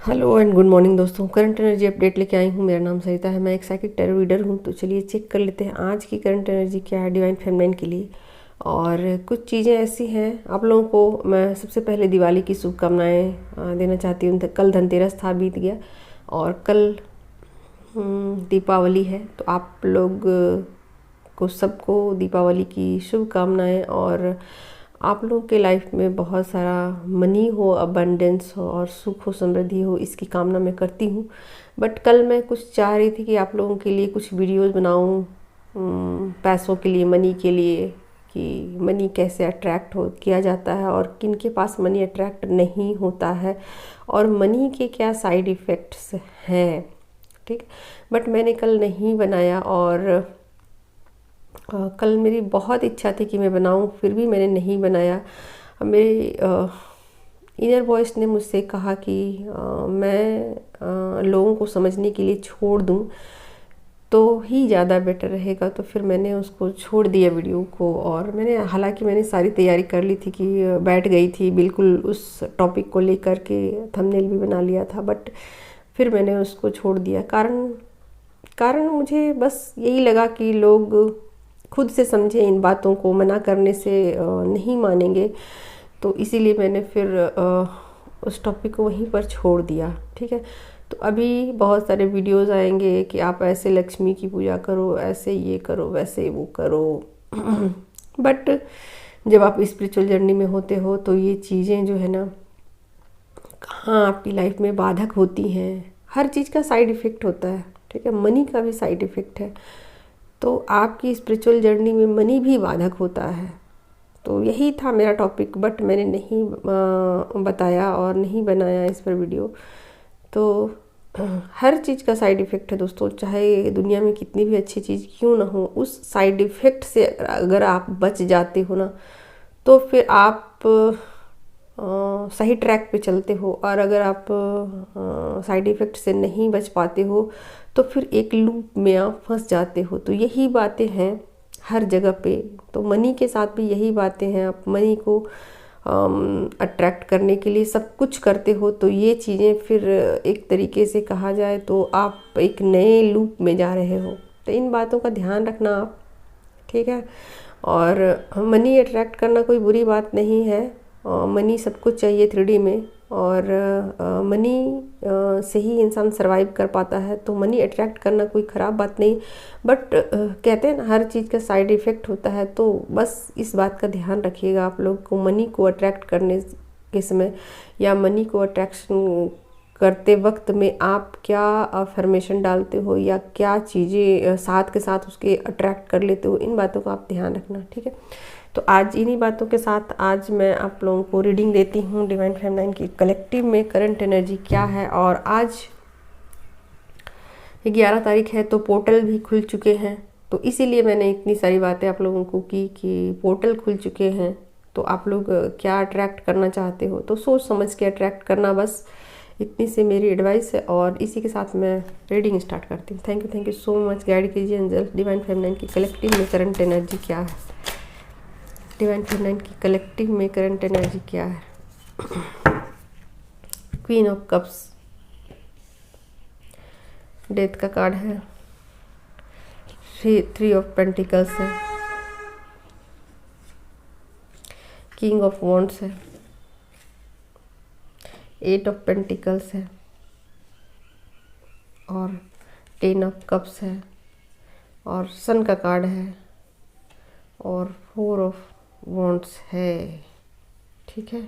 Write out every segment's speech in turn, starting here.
Hello and good morning दोस्तों। Current energy update लेके आई हूँ। मेरा नाम सरिता है, मैं एक साइकिक टैरो रीडर हूँ। तो चलिए चेक कर लेते हैं आज की करंट एनर्जी क्या है डिवाइन फेमिनाइन के लिए। और कुछ चीज़ें ऐसी हैं, आप लोगों को मैं सबसे पहले दिवाली की शुभकामनाएं देना चाहती हूँ। कल धनतेरस था, बीत गया, और कल दीपावली है। तो आप लोग को सबको दीपावली की शुभकामनाएं, और आप लोगों के लाइफ में बहुत सारा मनी हो, अबंडेंस हो और सुख हो, समृद्धि हो, इसकी कामना मैं करती हूँ। बट कल मैं कुछ चाह रही थी कि आप लोगों के लिए कुछ वीडियोस बनाऊँ पैसों के लिए, मनी के लिए, कि मनी कैसे अट्रैक्ट हो किया जाता है और किन के पास मनी अट्रैक्ट नहीं होता है, और मनी के क्या साइड इफ़ेक्ट्स हैं। ठीक, बट मैंने कल नहीं बनाया। और कल मेरी बहुत इच्छा थी कि मैं बनाऊं, फिर भी मैंने नहीं बनाया। मेरी इनर वॉइस ने मुझसे कहा कि मैं लोगों को समझने के लिए छोड़ दूं तो ही ज़्यादा बेटर रहेगा। तो फिर मैंने उसको छोड़ दिया वीडियो को। और हालांकि मैंने सारी तैयारी कर ली थी, कि बैठ गई थी बिल्कुल उस टॉपिक को लेकर के, थंबनेल भी बना लिया था, बट फिर मैंने उसको छोड़ दिया। कारण मुझे बस यही लगा कि लोग खुद से समझे, इन बातों को मना करने से नहीं मानेंगे। तो इसीलिए मैंने फिर उस टॉपिक को वहीं पर छोड़ दिया। ठीक है, तो अभी बहुत सारे वीडियोस आएंगे कि आप ऐसे लक्ष्मी की पूजा करो, ऐसे ये करो, वैसे वो करो। बट जब आप स्पिरिचुअल जर्नी में होते हो तो ये चीज़ें जो है ना, कहाँ आपकी लाइफ में बाधक होती हैं। हर चीज़ का साइड इफ़ेक्ट होता है। ठीक है, मनी का भी साइड इफ़ेक्ट है। तो आपकी स्पिरिचुअल जर्नी में मनी भी बाधक होता है। तो यही था मेरा टॉपिक, बट मैंने नहीं बताया और नहीं बनाया इस पर वीडियो। तो हर चीज़ का साइड इफ़ेक्ट है दोस्तों, चाहे दुनिया में कितनी भी अच्छी चीज़ क्यों ना हो, उस साइड इफ़ेक्ट से अगर आप बच जाते हो ना, तो फिर आप सही ट्रैक पे चलते हो। और अगर आप साइड इफ़ेक्ट से नहीं बच पाते हो तो फिर एक लूप में आप फंस जाते हो। तो यही बातें हैं हर जगह पे। तो मनी के साथ भी यही बातें हैं। आप मनी को अट्रैक्ट करने के लिए सब कुछ करते हो, तो ये चीज़ें फिर एक तरीके से कहा जाए तो आप एक नए लूप में जा रहे हो। तो इन बातों का ध्यान रखना आप। ठीक है, और मनी अट्रैक्ट करना कोई बुरी बात नहीं है। मनी सब कुछ चाहिए 3D में, और मनी से ही इंसान सरवाइव कर पाता है। तो मनी अट्रैक्ट करना कोई ख़राब बात नहीं। बट कहते हैं ना, हर चीज़ का साइड इफ़ेक्ट होता है। तो बस इस बात का ध्यान रखिएगा आप लोग को, मनी को अट्रैक्ट करने के समय या मनी को अट्रैक्शन करते वक्त में आप क्या अफर्मेशन डालते हो या क्या चीज़ें साथ के साथ उसके अट्रैक्ट कर लेते हो, इन बातों का आप ध्यान रखना। ठीक है, तो आज इन्हीं बातों के साथ आज मैं आप लोगों को रीडिंग देती हूँ डिवाइन फेमिनाइन की कलेक्टिव में करंट एनर्जी क्या है। और आज 11 तारीख है, तो पोर्टल भी खुल चुके हैं। तो इसीलिए मैंने इतनी सारी बातें आप लोगों को की कि पोर्टल खुल चुके हैं, तो आप लोग क्या अट्रैक्ट करना चाहते हो तो सोच समझ के अट्रैक्ट करना। बस इतनी से मेरी एडवाइस है, और इसी के साथ मैं रीडिंग स्टार्ट करती हूँ। Thank you so much. Guide कीजिए एंजल, डिवाइन फेमिनाइन की कलेक्टिव में करंट एनर्जी क्या है। डिवाइन फेमिनाइन की कलेक्टिव में करंट एनर्जी क्या है। क्वीन ऑफ कप्स, डेथ का कार्ड है। 3 ऑफ पेंटिकल्स है। किंग ऑफ वॉन्ड्स है। 8 ऑफ पेंटिकल्स है, और 10 ऑफ कप्स है, और सन का कार्ड है, और 4 ऑफ वॉन्ड्स है। ठीक है,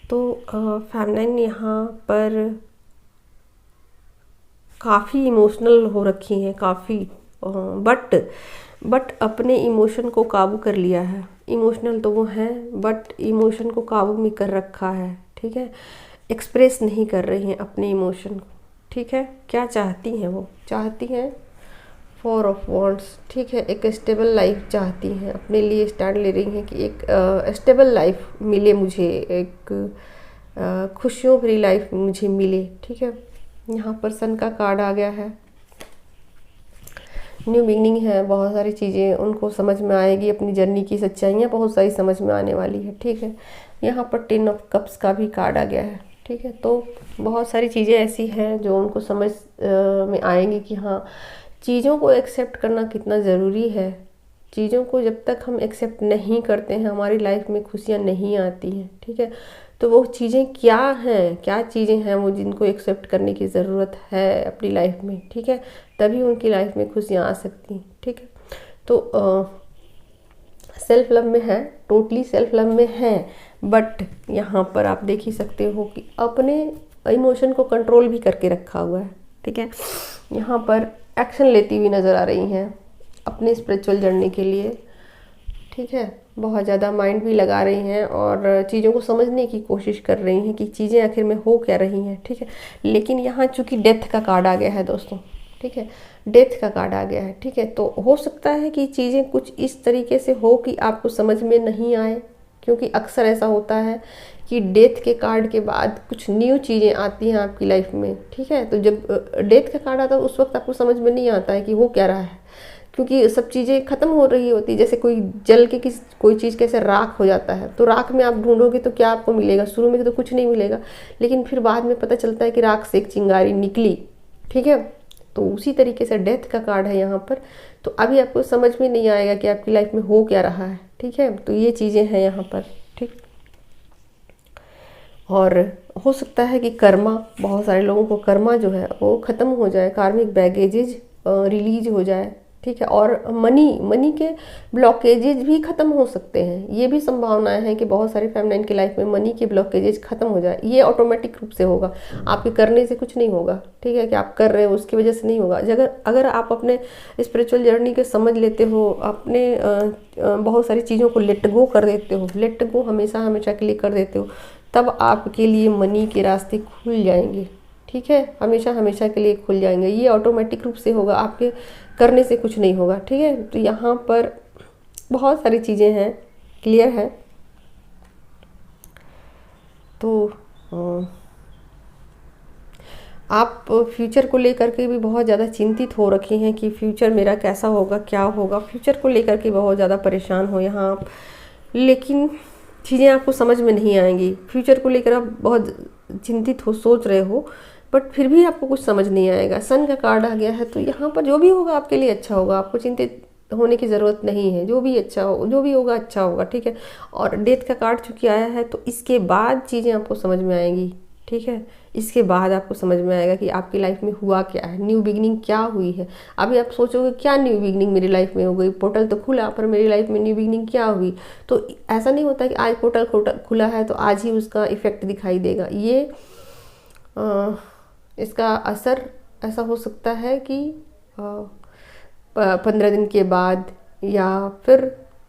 तो फेमिनाइन यहाँ पर काफ़ी इमोशनल हो रखी हैं, काफ़ी, बट अपने इमोशन को काबू कर लिया है। इमोशनल तो वो हैं, बट इमोशन को काबू में कर रखा है। ठीक है, एक्सप्रेस नहीं कर रही हैं अपने इमोशन को। ठीक है, क्या चाहती हैं वो? चाहती हैं 4 ऑफ वॉन्ड्स। ठीक है, एक स्टेबल लाइफ चाहती हैं, अपने लिए स्टैंड ले रही हैं कि एक स्टेबल लाइफ मिले मुझे, एक खुशियों भरी लाइफ मुझे मिले। ठीक है, यहाँ पर सन का कार्ड आ गया है। न्यू बिगनिंग है, बहुत सारी चीज़ें उनको समझ में आएगी, अपनी जर्नी की सच्चाइयाँ बहुत सारी समझ में आने वाली है। ठीक है, यहाँ पर 10 ऑफ कप्स का भी कार्ड आ गया है। ठीक है, तो बहुत सारी चीज़ें ऐसी हैं जो उनको समझ में आएंगी कि हाँ, चीज़ों को एक्सेप्ट करना कितना ज़रूरी है। चीज़ों को जब तक हम एक्सेप्ट नहीं करते हैं, हमारी लाइफ में खुशियाँ नहीं आती हैं। ठीक है, तो वो चीज़ें क्या हैं, क्या चीज़ें हैं वो जिनको एक्सेप्ट करने की ज़रूरत है अपनी लाइफ में। ठीक है, तभी उनकी लाइफ में खुशियाँ आ सकती हैं। ठीक है, तो सेल्फ लव में है, टोटली सेल्फ लव में है, बट यहाँ पर आप देख ही सकते हो कि अपने इमोशन को कंट्रोल भी करके रखा हुआ है। ठीक है, यहाँ पर एक्शन लेती हुई नज़र आ रही हैं अपने स्पिरिचुअल जर्नी के लिए। ठीक है, बहुत ज़्यादा माइंड भी लगा रही हैं और चीज़ों को समझने की कोशिश कर रही हैं कि चीज़ें आखिर में हो क्या रही हैं। ठीक है, लेकिन यहाँ चूंकि डेथ का कार्ड आ गया है दोस्तों। ठीक है, डेथ का कार्ड आ गया है। ठीक है, तो हो सकता है कि चीज़ें कुछ इस तरीके से हो कि आपको समझ में नहीं आए, क्योंकि अक्सर ऐसा होता है कि डेथ के कार्ड के बाद कुछ न्यू चीज़ें आती हैं आपकी लाइफ में। ठीक है, तो जब डेथ का कार्ड आता है उस वक्त आपको समझ में नहीं आता है कि हो क्या रहा है, क्योंकि सब चीज़ें ख़त्म हो रही होती। जैसे कोई जल के कोई चीज़ कैसे राख हो जाता है, तो राख में आप ढूंढोगे तो क्या आपको मिलेगा? शुरू में तो कुछ नहीं मिलेगा, लेकिन फिर बाद में पता चलता है कि राख से एक चिंगारी निकली। ठीक है, तो उसी तरीके से डेथ का कार्ड है यहाँ पर। तो अभी आपको समझ में नहीं आएगा कि आपकी लाइफ में हो क्या रहा है। ठीक है, तो ये चीज़ें हैं यहाँ पर। ठीक, और हो सकता है कि कर्मा, बहुत सारे लोगों को कर्मा जो है वो ख़त्म हो जाए, कार्मिक बैगेजेज रिलीज हो जाए। ठीक है, और मनी के ब्लॉकेजेज भी ख़त्म हो सकते हैं। ये भी संभावनाएं हैं कि बहुत सारी फेमिनाइन की लाइफ में मनी के ब्लॉकेजेज ख़त्म हो जाए। ये ऑटोमेटिक रूप से होगा, आपके करने से कुछ नहीं होगा। ठीक है, कि आप कर रहे हो उसकी वजह से नहीं होगा। अगर आप अपने स्पिरिचुअल जर्नी के समझ लेते हो, अपने बहुत सारी चीज़ों को लेट गो कर देते हो, लेट गो हमेशा हमेशा के लिए कर देते हो, तब आपके लिए मनी के रास्ते खुल जाएंगे। ठीक है, हमेशा हमेशा के लिए खुल जाएंगे। ये ऑटोमेटिक रूप से होगा, आपके करने से कुछ नहीं होगा। ठीक है, तो यहाँ पर बहुत सारी चीज़ें हैं, क्लियर है। तो आप फ्यूचर को लेकर के भी बहुत ज़्यादा चिंतित हो रखे हैं कि फ्यूचर मेरा कैसा होगा, क्या होगा। फ्यूचर को लेकर के बहुत ज़्यादा परेशान हो यहाँ आप, लेकिन चीज़ें आपको समझ में नहीं आएंगी। फ्यूचर को लेकर आप बहुत चिंतित हो, सोच रहे हो, बट फिर भी आपको कुछ समझ नहीं आएगा। सन का कार्ड आ गया है, तो यहाँ पर जो भी होगा आपके लिए अच्छा होगा, आपको चिंतित होने की ज़रूरत नहीं है। जो भी अच्छा हो, जो भी होगा अच्छा होगा। ठीक है, और डेथ का कार्ड चूँकि आया है, तो इसके बाद चीज़ें आपको समझ में आएंगी। ठीक है, इसके बाद आपको समझ में आएगा कि आपकी लाइफ में हुआ क्या है, न्यू बिगनिंग क्या हुई है। अभी आप सोचोगे क्या न्यू बिगनिंग मेरी लाइफ में हो गई, पोर्टल तो खुला, पर मेरी लाइफ में न्यू बिगनिंग क्या हुई। तो ऐसा नहीं होता कि आज पोर्टल खुला है तो आज ही उसका इफेक्ट दिखाई देगा। ये इसका असर ऐसा हो सकता है कि 15 दिन के बाद या फिर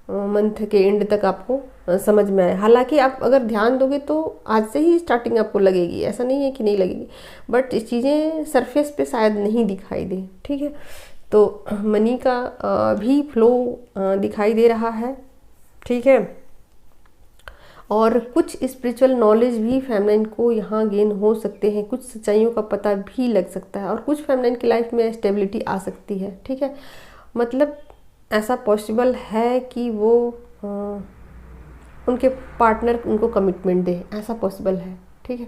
मंथ के एंड तक आपको समझ में आए। हालांकि आप अगर ध्यान दोगे तो आज से ही स्टार्टिंग आपको लगेगी, ऐसा नहीं है कि नहीं लगेगी, बट चीज़ें सरफेस पे शायद नहीं दिखाई दे। ठीक है, तो मनी का भी फ्लो दिखाई दे रहा है। ठीक है, और कुछ स्पिरिचुअल नॉलेज भी फेमिनाइन को यहाँ गेन हो सकते हैं, कुछ सच्चाइयों का पता भी लग सकता है, और कुछ फेमिनाइन की लाइफ में स्टेबिलिटी आ सकती है। ठीक है, मतलब ऐसा पॉसिबल है कि वो उनके पार्टनर उनको कमिटमेंट दे, ऐसा पॉसिबल है। ठीक है,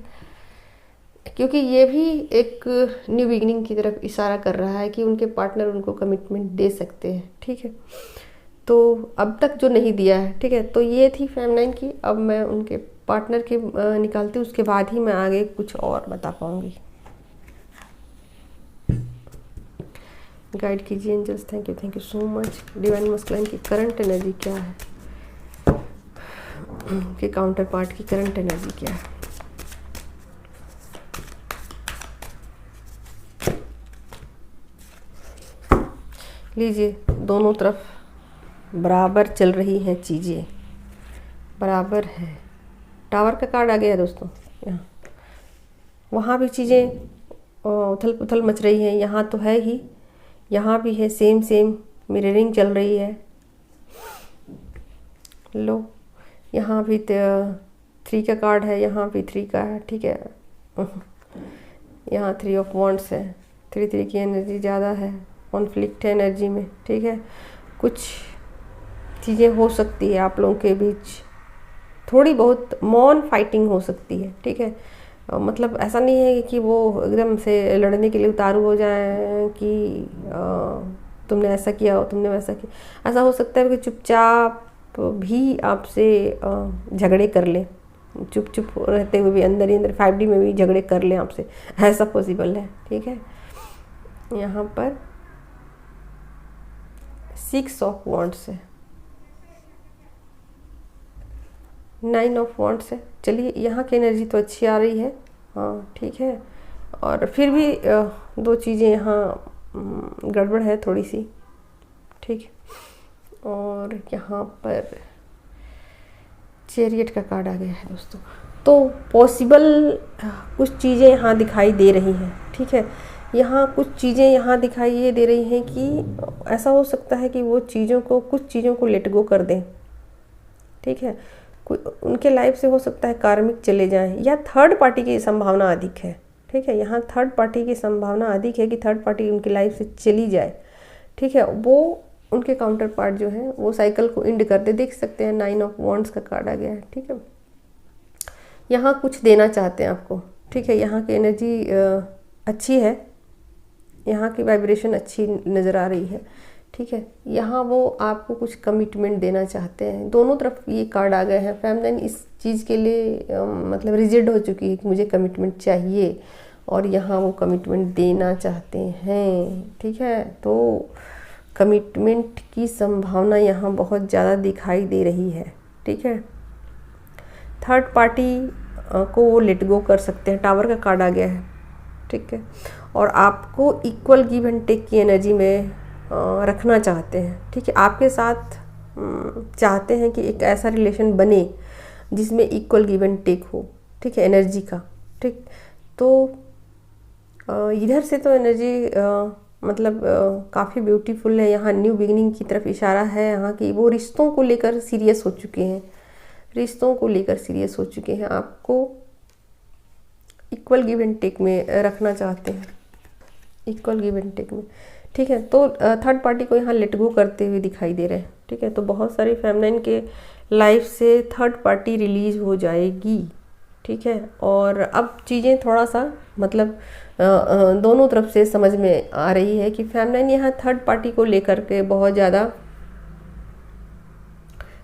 क्योंकि ये भी एक न्यू बिगिनिंग की तरफ इशारा कर रहा है कि उनके पार्टनर उनको कमिटमेंट दे सकते हैं। ठीक है, तो अब तक जो नहीं दिया है। ठीक है, तो ये थी फेमिनाइन की। अब मैं उनके पार्टनर के निकालती हूँ, उसके बाद ही मैं आगे कुछ और बता पाऊँगी। गाइड कीजिए angels, thank you so much. Divine masculine की करंट एनर्जी क्या है, के काउंटर पार्ट की करंट एनर्जी क्या है। लीजिए, दोनों तरफ बराबर चल रही हैं चीज़ें, बराबर है। टावर का कार्ड आ गया है दोस्तों। यहाँ वहाँ भी चीज़ें उथल पुथल मच रही हैं, यहाँ तो है ही, यहाँ भी है, सेम मिररिंग चल रही है। लो, यहाँ भी 3 का कार्ड है, यहाँ भी 3 का है। ठीक है, यहाँ 3 ऑफ वॉन्ड्स है, 3 की एनर्जी ज़्यादा है, कॉन्फ्लिक्ट है एनर्जी में, ठीक है। कुछ चीज़ें हो सकती है आप लोगों के बीच, थोड़ी बहुत मौन फाइटिंग हो सकती है, ठीक है। मतलब ऐसा नहीं है कि वो एकदम से लड़ने के लिए उतारू हो जाए कि तुमने ऐसा किया, तुमने वैसा किया। ऐसा हो सकता है कि चुपचाप भी आपसे झगड़े कर ले, चुप चुप रहते हुए भी अंदर ही अंदर 5D में भी झगड़े कर लें आपसे, ऐसा पॉसिबल है, ठीक है। यहाँ पर 6 ऑफ वॉन्ड्स है, 9 ऑफ वॉन्ड्स है। चलिए यहाँ की एनर्जी तो अच्छी आ रही है, हाँ ठीक है। और फिर भी 2 चीज़ें यहाँ गड़बड़ है थोड़ी सी, ठीक है। और यहाँ पर चैरियट का कार्ड आ गया है दोस्तों। तो पॉसिबल कुछ चीज़ें यहाँ दिखाई दे रही हैं, ठीक है। यहाँ कुछ चीज़ें यहाँ दिखाई ये दे रही हैं कि ऐसा हो सकता है कि वो कुछ चीज़ों को लेट गो कर दें, ठीक है। कोई उनके लाइफ से हो सकता है कार्मिक चले जाएं, या थर्ड पार्टी की संभावना अधिक है, ठीक है। यहाँ थर्ड पार्टी की संभावना अधिक है कि थर्ड पार्टी उनकी लाइफ से चली जाए, ठीक है। वो उनके काउंटर पार्ट जो है वो साइकिल को एंड कर दे। देख सकते हैं 9 ऑफ वॉन्ड्स का कार्ड आ गया है, ठीक है। यहाँ कुछ देना चाहते हैं आपको, ठीक है। यहाँ की एनर्जी अच्छी है, यहाँ की वाइब्रेशन अच्छी नज़र आ रही है, ठीक है। यहाँ वो आपको कुछ कमिटमेंट देना चाहते हैं। दोनों तरफ ये कार्ड आ गए हैं। फेमिनिन इस चीज़ के लिए मतलब रिजिड हो चुकी है कि मुझे कमिटमेंट चाहिए, और यहाँ वो कमिटमेंट देना चाहते हैं, ठीक है। तो कमिटमेंट की संभावना यहाँ बहुत ज़्यादा दिखाई दे रही है, ठीक है। थर्ड पार्टी को वो लेट गो कर सकते हैं। टावर का कार्ड आ गया है, ठीक है। और आपको इक्वल गिव एंड टेक की एनर्जी में रखना चाहते हैं, ठीक है। आपके साथ चाहते हैं कि एक ऐसा रिलेशन बने जिसमें इक्वल गिव एंड टेक हो, ठीक है, एनर्जी का, ठीक। तो इधर से तो एनर्जी मतलब काफ़ी ब्यूटीफुल है। यहाँ न्यू बिगिनिंग की तरफ इशारा है। यहाँ की वो रिश्तों को लेकर सीरियस हो चुके हैं, रिश्तों को लेकर सीरियस हो चुके हैं। आपको इक्वल गिव एंड टेक में रखना चाहते हैं, इक्वल गिव एंड टेक में, ठीक है। तो थर्ड पार्टी को यहाँ लेट गो करते हुए दिखाई दे रहे हैं, ठीक है। तो बहुत सारी फेमिनिन के लाइफ से थर्ड पार्टी रिलीज हो जाएगी, ठीक है। और अब चीज़ें थोड़ा सा मतलब दोनों तरफ से समझ में आ रही है कि फेमिनिन यहाँ थर्ड पार्टी को लेकर के बहुत ज़्यादा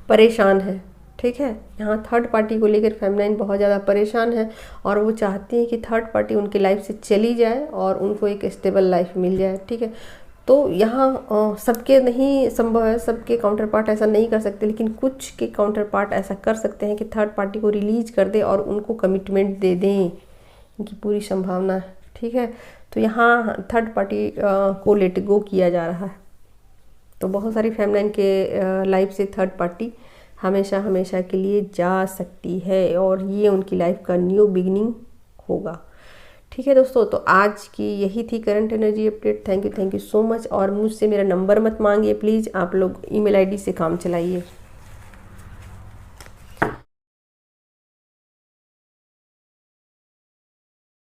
परेशान है, ठीक है। यहाँ थर्ड पार्टी को लेकर फेमिनिन बहुत ज़्यादा परेशान है, और वो चाहती है कि थर्ड पार्टी उनकी लाइफ से चली जाए और उनको एक स्टेबल लाइफ मिल जाए, ठीक है। तो यहाँ सबके नहीं संभव है, सबके काउंटर पार्ट ऐसा नहीं कर सकते, लेकिन कुछ के काउंटर पार्ट ऐसा कर सकते हैं कि थर्ड पार्टी को रिलीज कर दे और उनको कमिटमेंट दे दें, इनकी पूरी संभावना है, ठीक है। तो यहाँ थर्ड पार्टी को लेट गो किया जा रहा है। तो बहुत सारी फेमिनिन के लाइफ से थर्ड पार्टी हमेशा हमेशा के लिए जा सकती है, और ये उनकी लाइफ का न्यू बिगिनिंग होगा, ठीक है दोस्तों। तो आज की यही थी current energy update. Thank you so much. और मुझसे मेरा नंबर मत मांगिए प्लीज़, आप लोग email ID से काम चलाइए।